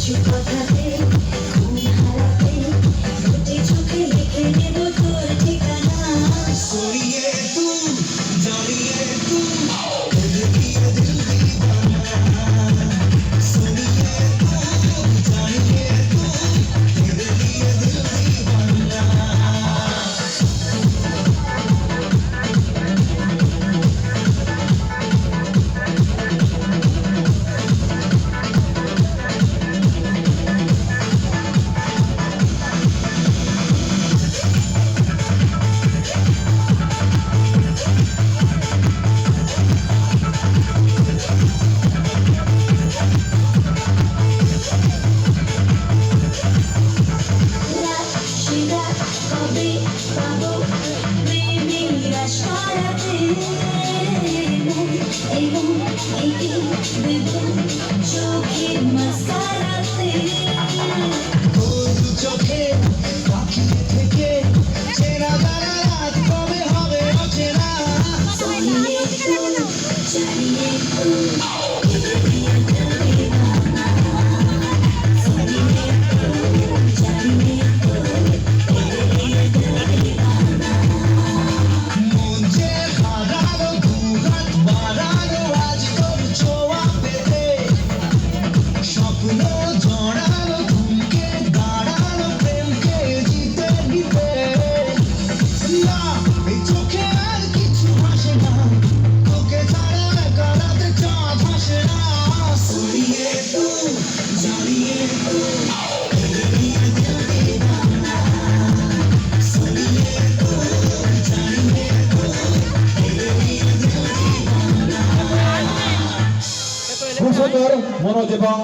কিছু কথাতে ঘুম হারাতে দুটি চোখে লিখে নেব তোর ঠিকানা सोइए तू जानिए तू दिल दिए दिल दीवाना सोइए तू जानिए तू दिल दिए दिल दीवाना কবে পাবো প্রেমের আশারাতে এবং একে দেব চোখের মাস্কারাতে তোর চোখে তাকিয়ে থেকে চেনা জানা রাত কবে হবে অচেনা জানিয়ে তো মন যে হারালো দুহাত বাড়ালো আজ তোর ছোঁয়া পেতে স্বপ্ন জড়ালো ধুমকে দাঁড়ালো প্রেমকে জিতে দিতে না এই চোখে আর কিছু হাসে না তোকে ছাড়া একা রাতে চাঁদ হাসে না সরিয়ে তু জানিয়ে তু মনোজ এবং